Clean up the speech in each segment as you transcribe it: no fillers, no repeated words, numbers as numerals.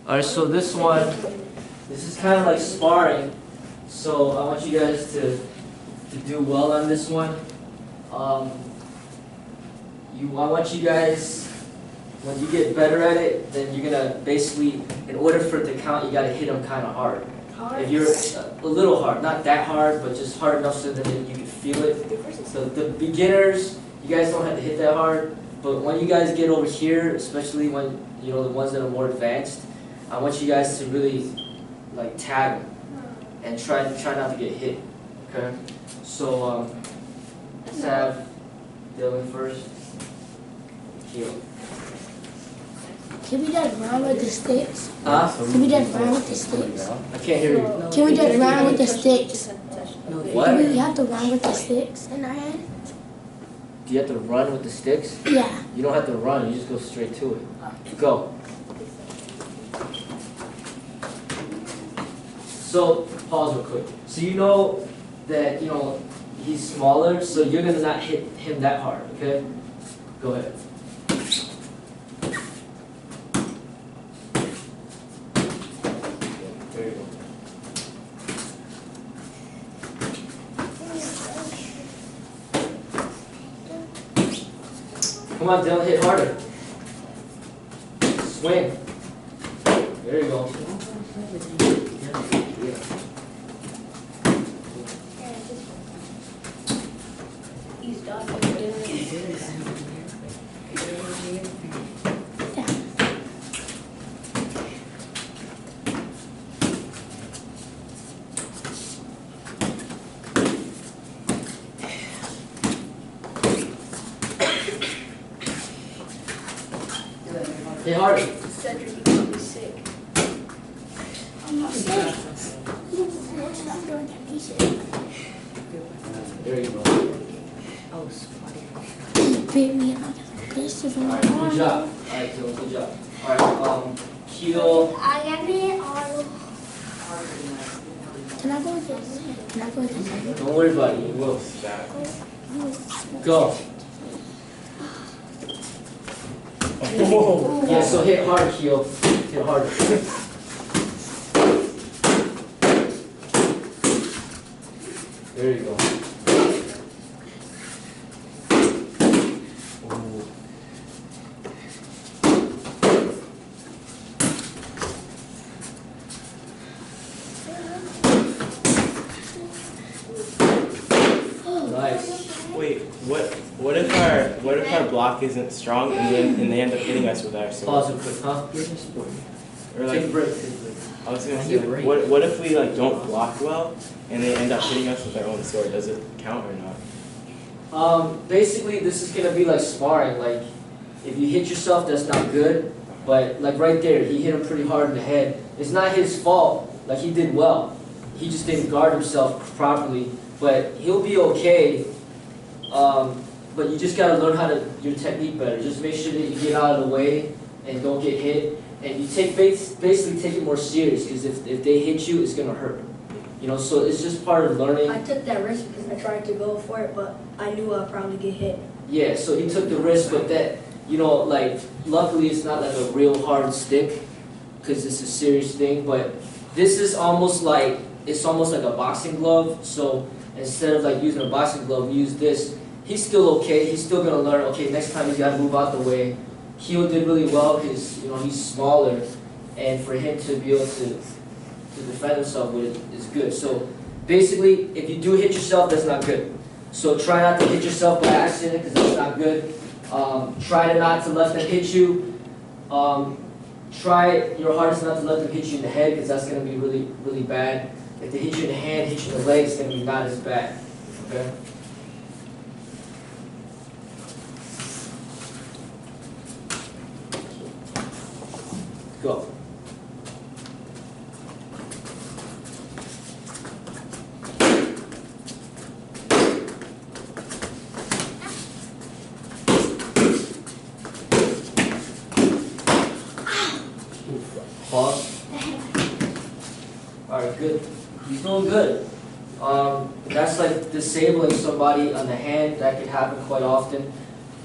Alright, so this is kind of like sparring. So I want you guys to do well on this one. I want you guys, when you get better at it, then you're gonna basically, in order for it to count, you gotta hit them kind of hard. If you're a little hard, not that hard, but just hard enough so that you can feel it. So the beginners, you guys don't have to hit that hard. But when you guys get over here, especially when the ones that are more advanced, I want you guys to really like tag them and try not to get hit. Okay. So let's have Dylan first. Heel. Can we just run with the sticks? Huh? Can we just run with the sticks? I can't hear you. Can we just run with the sticks? What? Do we have to run with the sticks in our hand? Do you have to run with the sticks? Yeah. You don't have to run, you just go straight to it. Go. So, pause real quick. So you know that, he's smaller, so you're going to not hit him that hard, okay? Go ahead. There you go. Come on, Dylan, hit harder. Swing. There you go. He's done. Hit harder. Cedric, you got me sick. I'm not sick. There you go. Oh, spotty. He beat me up. This is Alright, good job. Alright, Dylan, good job. Alright, heel. I got it all. Can I go with this? Can I go with this? Don't worry about it, you will. Go. Yeah, so hit hard, heel. Hit harder. There you go. Ooh. Nice. Wait, what if our block isn't strong and they end up hitting us with our sword? Pause it quick, huh? Or Take a like, break. Take a break. I was gonna say, like, what if we like don't block well and they end up hitting us with their own sword? Does it count or not? Basically, this is gonna be like sparring. Like, if you hit yourself, that's not good. But like right there, he hit him pretty hard in the head. It's not his fault. Like, he did well. He just didn't guard himself properly. But he'll be okay. But you just gotta learn your technique better. Just make sure that you get out of the way and don't get hit. And you basically take it more serious, because if they hit you, it's gonna hurt. So it's just part of learning. I took that risk because I tried to go for it, but I knew I'd probably get hit. Yeah, so he took the risk, but that, like, luckily it's not like a real hard stick, because it's a serious thing. But this is almost like a boxing glove. So instead of like using a boxing glove, use this. He's still okay. He's still gonna learn. Okay, next time he's gotta move out the way. Heel did really well because he's smaller, and for him to be able to defend himself with it is good. So basically, if you do hit yourself, that's not good. So try not to hit yourself by accident, because that's not good. Try not to let them hit you. Try your hardest not to let them hit you in the head, because that's gonna be really, really bad. If they hit you in the hand, hit you in the leg, it's gonna be not as bad. Okay. Go. Pause. Alright, good. He's doing good. That's like disabling somebody on the hand. That could happen quite often.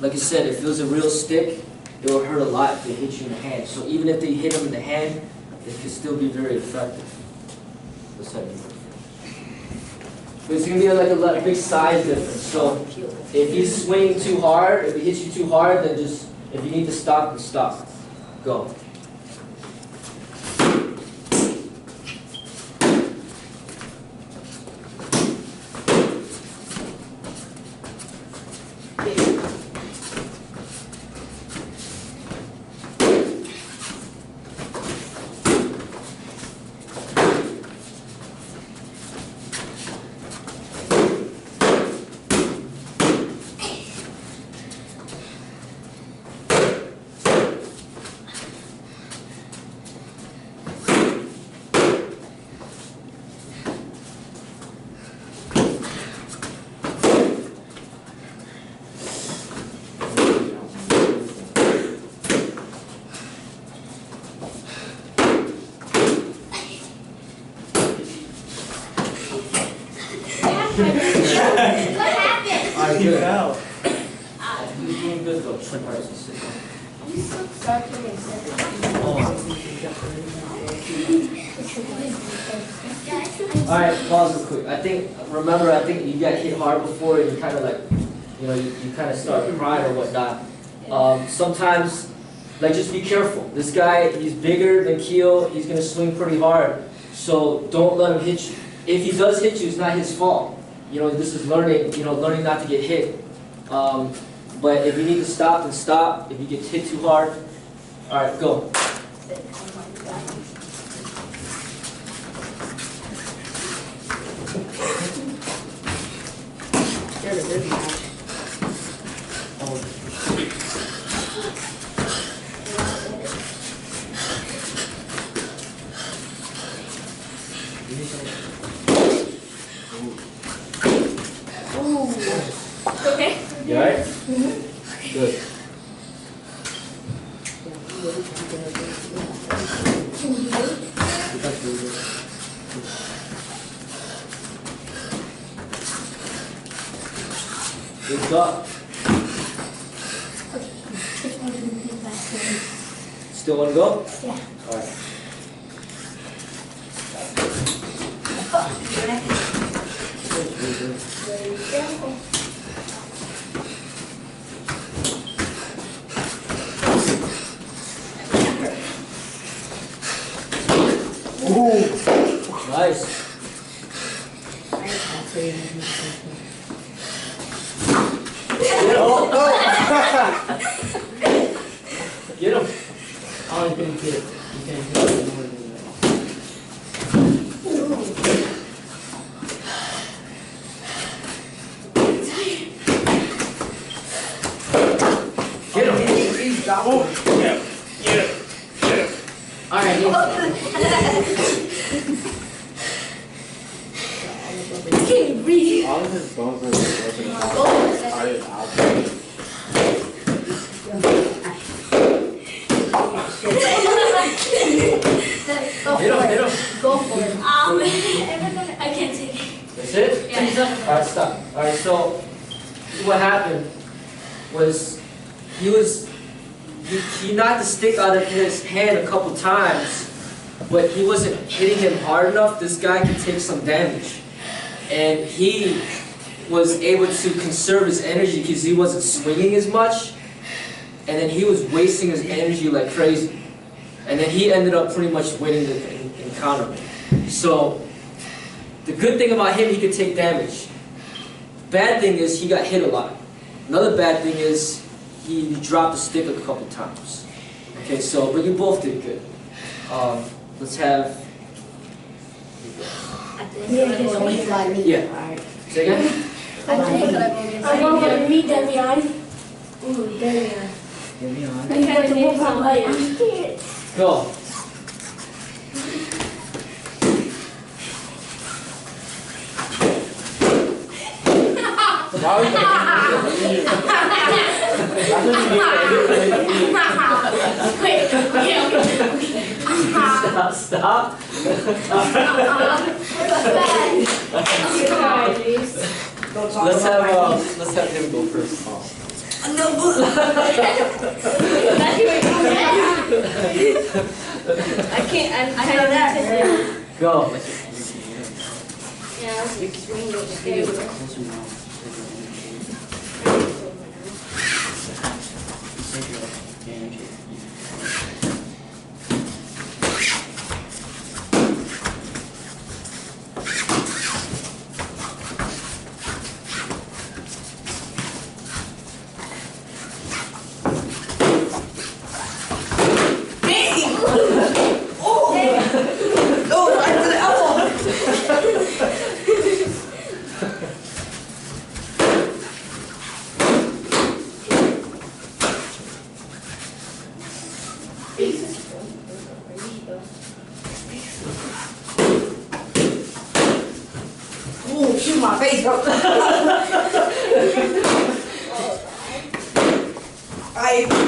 Like I said, if it was a real stick, it will hurt a lot if they hit you in the hand. So even if they hit him in the hand, it can still be very effective. This type of movement. But it's gonna be like a big size difference. So if he's swinging too hard, if he hits you too hard, then just, if you need to stop, then stop. Go. What happened? Alright, good. Wow. You're doing good though. Alright, so sit down. You so sucking and Alright, pause real quick. I think you got hit hard before and you kind of like, you kind of start crying or whatnot. Sometimes, like, just be careful. This guy, he's bigger than Keo. He's going to swing pretty hard. So don't let him hit you. If he does hit you, it's not his fault. This is learning, learning not to get hit. But if you need to stop, then stop. If you get hit too hard, alright, go. Okay. You alright? Mm-hmm. Good. Good job. Still want to go? Yeah. Alright. Nice. Get him. Oh, you didn't get it. You can't get it more than that. Get him. He's got Oh, one. yeah. All right, I can't breathe. All of his bones are broken apart. Hit him. Go for it. I can't take it. That's it? Yeah. Alright, stop. Alright, so what happened was he knocked the stick out of his hand a couple times, but he wasn't hitting him hard enough. This guy could take some damage. And he was able to conserve his energy because he wasn't swinging as much. And then he was wasting his energy like crazy. And then he ended up pretty much winning the encounter. So the good thing about him, he could take damage. Bad thing is he got hit a lot. Another bad thing is he dropped the stick a couple times. Okay, so, but you both did good. Let's have... Yeah. Say again? I'm going to meet Demian. Ooh, Demian. Get me on. I'm going to move on. I'm scared. Go. Stop. Let's have him go first. can't. I'm I know that. Go. Yeah, I was extremely scared. Ooh, shoot my face, bro.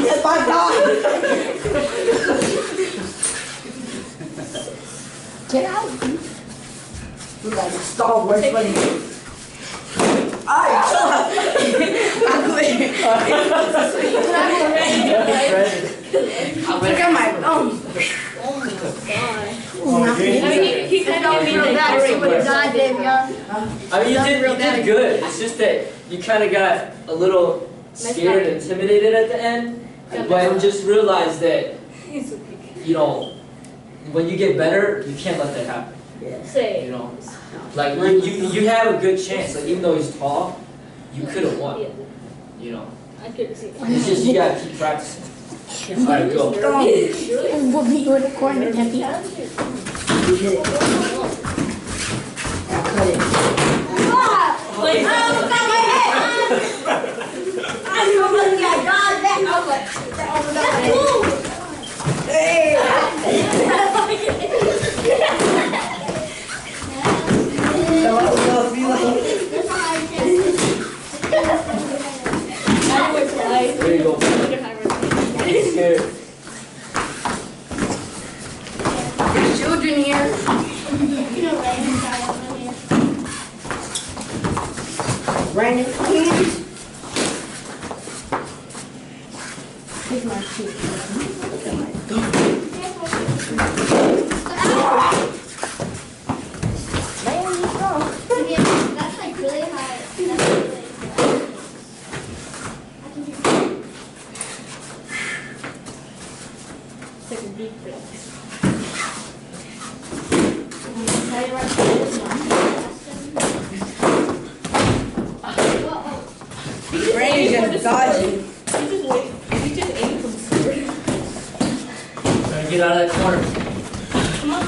That's my God. Get out. Look like a Star Wars funny. Alright, chill out. I'm clear. Look at my thumb. Oh my god. Ooh, I mean, he kind of gave me the I mean, you did good. It's just that you kind of got a little scared, intimidated at the end. But just realize that, you know, when you get better, you can't let that happen. Say. You know, like you have a good chance. Like even though he's tall, you could have won. You know, I couldn't see. it's just you gotta keep practicing. All right, go. And we'll meet you in the corner, Debbie. You did it. I cut it. Wait, Oh, got my head! I don't know if I got that. I was like, hey! There you go. Get scared. There's children here. Brandon, please. Take my seat. Look at my That's like really high. take a deep breath. Brandon's just dodging. He just aimed from sword. Trying to get out of that corner. Come on.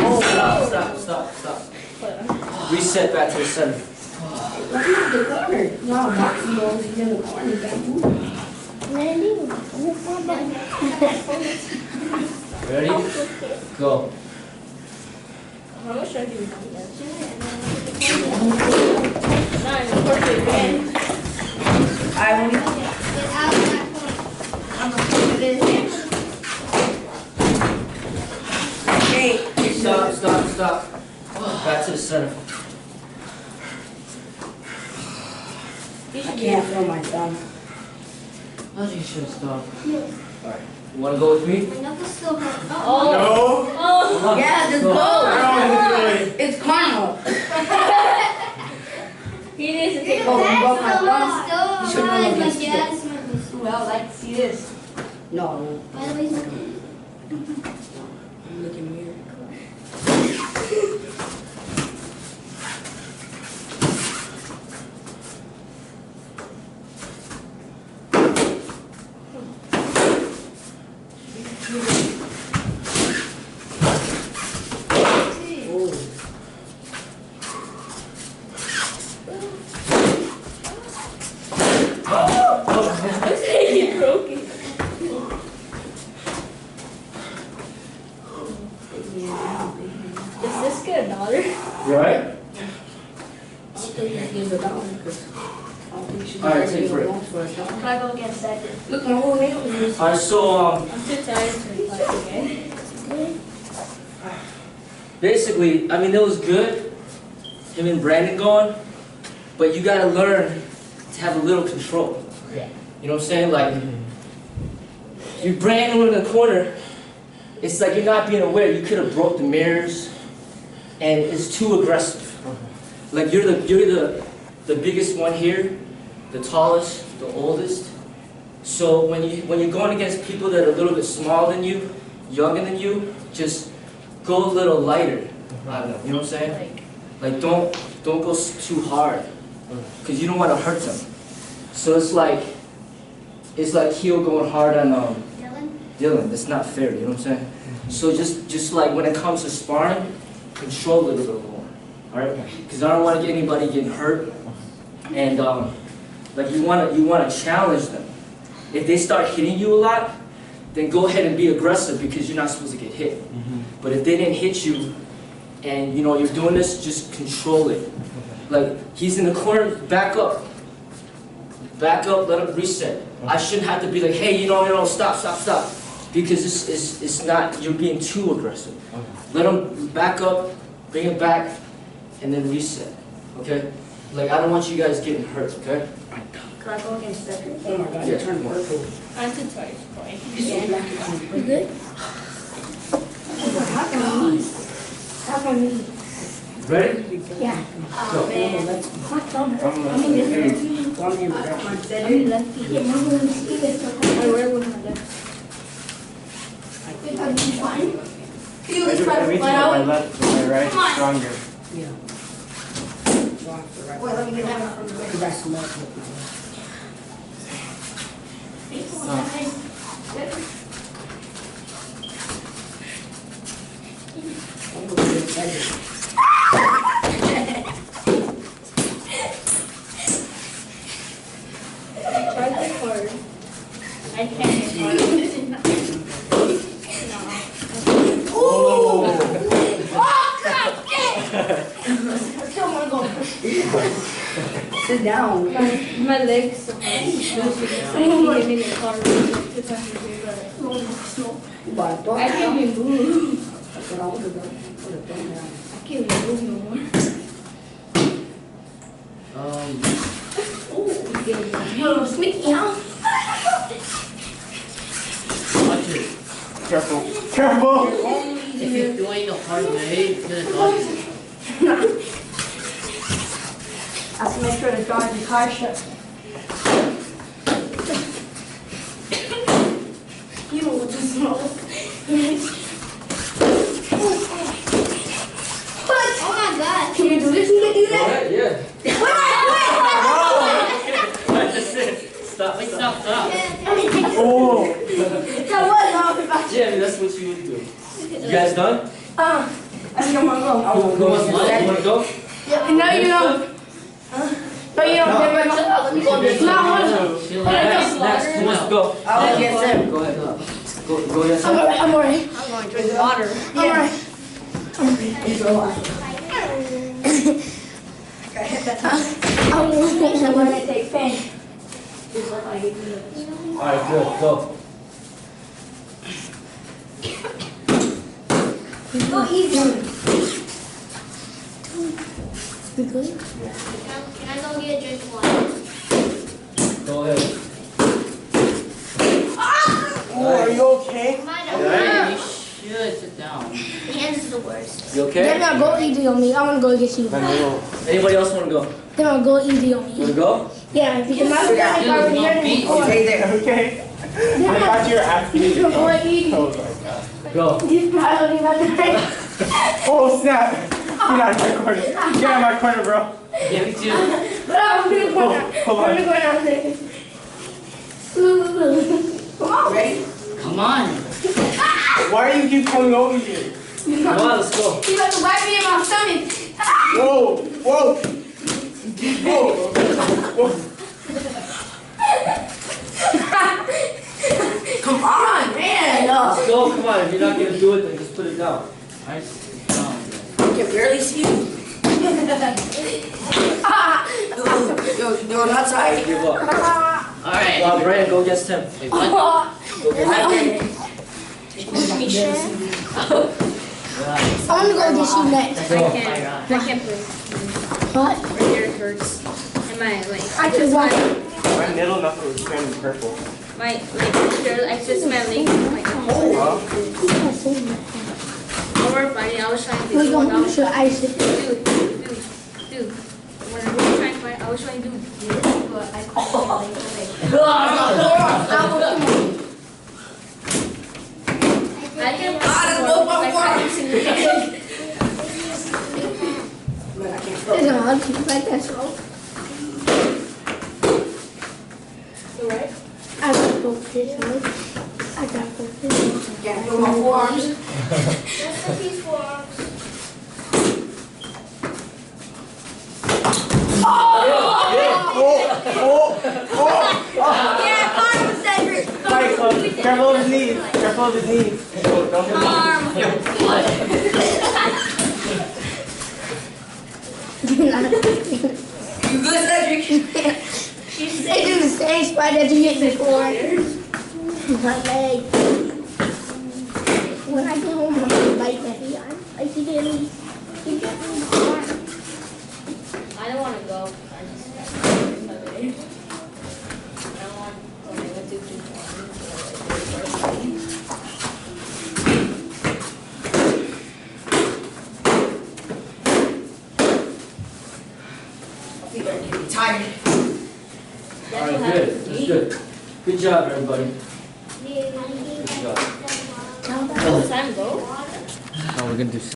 Oh, stop. Reset back to the center. Look at the corner. No, Moxie goes in the corner. Randy, Ready? Go. How much should I do? 9, perfect, man. I want Get out of that corner. I'm gonna put it in here. to Stop. Back to the center. I can't feel my thumb. I think you should have stopped. Alright. You wanna go with me? My knuckles still hurt. No. Oh, Come on. Yeah, just Go. go. No. It's karma. he needs to take Oh, over. you broke my thumb? Still You should alive. know My this. dad's my whistle. Well, I'd like to see this. No, By the way, he's okay. I'm looking weird. Oh. He broke it. Does this get a dollar? Right? I'll take that game $1 because I don't think she's All right, gonna take give for it. $1 for $1. Can I go get second? Look, my whole nail is Alright, so I'm too tired to fight again. basically, I mean it was good, him and Brandon going, but you gotta learn to have a little control. Yeah. You know what I'm saying? Like you Brandon in the corner, it's like you're not being aware. You could have broke the mirrors, and it's too aggressive. Like you're the biggest one here, the tallest, the oldest. So when you're going against people that are a little bit smaller than you, younger than you, just go a little lighter. I don't know. You know what I'm saying? Like don't go too hard, because you don't want to hurt them. So it's like heel going hard on Dylan. That's not fair. You know what I'm saying? So just like when it comes to sparring, control it a little more. All right? Because I don't want to get anybody getting hurt, and like you want to challenge them. If they start hitting you a lot, then go ahead and be aggressive, because you're not supposed to get hit. But if they didn't hit you, and you know you're doing this, just control it. Like he's in the corner, back up, let him reset. I shouldn't have to be like, hey, you know, stop, because it's not. You're being too aggressive. Let him back up, bring it back, and then reset. Okay? Like I don't want you guys getting hurt. Okay? Can I go against Cedric? Oh my God, Yeah, you turned come on. purple. I'm too tired. You good? Tap on me. Ready? Yeah. Go. My thumb hurts. I mean, this hurts. Come on, Cedric. I'm lucky. Yeah, my woman's eating so I wear with my left. I'll be fine. You I was do trying to everything find on my out. left, but my right is stronger. Yeah. Wait, let me get that from the Because I smell it. I'm going to get excited. Try this hard. I can't hit hard. Oh, God, I still want to go. Sit down. My legs so hard. He hit me in the car. I can't even move. That's what I would have done. I can't even move no more. You're sneaky, huh? Watch it. Careful. Careful! If you're doing a hard way, it's going to dodge it. I have to make sure the door is car shut. You know what this smells like. Oh my God. Can you do this? You can do Go that? ahead, yeah. That's it. Stop. Wait, stop. Oh! That was all about Yeah, I mean, that's what you would do. You guys done? I think I'm gonna go. Who wants to go? You want to go? Yeah, no, you don't. No, you don't. Let me go. It's not one. Chill Next, out. next. Who wants to go? I'll get him. Go ahead. Go against I'm him. alright. I'm alright. I'm going to drink water. I'm alright. I'm gonna take pain. Alright, good. Go. Go easy. We good? Can I go get a drink of water? Go ahead. Oh, are you okay? Yeah, you should sit down. Hands is the worst. You They're okay? gonna go easy on me. I'm gonna go get you. My little... Anybody else want to go? They're gonna go easy on Want me. to go? Yeah, because my friend is already hurting. Okay, okay. I thought you were asking me He's to gonna go. go easy. Oh my god. Go. He's probably about to hurt. Oh snap! Get out of my corner. Get out of my corner, bro. Yeah, me too. But I'm gonna go down. Hold I'm on. gonna go down there. Come on. Ready? Come on. Why do you keep coming over here? Come on, let's go. He's about to bite me in my stomach. Whoa! Whoa! Whoa! Whoa! Come on, man. Let's go. Come on. If you're not gonna do it, then just put it down. I sit down. I can barely see you. Yo, not tired. Give up. Alright. Brandon, go against him. Wait, what? Go against him. I want to go get you next. I can't play. What? My ear hurts. And my like. I can walk. My middle knuckle is turning purple. my girl access smelling. Like, over Friday, I was trying to do one out. Dude. When I was trying to find, I was trying to do this, but I couldn't I can There's a lot of people like that, so. Alright. I got both his legs. I got both his legs. Can't feel my forearms. Just put these forearms. Yeah, Carmen Cedric. Alright, careful of his knees. Careful of his knees. Don't hit him. You good, Cedric? She stayed in the same spot that you hit before. My leg. When I get home, I'm gonna bite that hand. Like he did me. He got me before. I don't want to go. I just I don't want when I went to I think I'm getting tired. Alright, good. That's good. Good job, everybody. Good job. time go. Now we're gonna do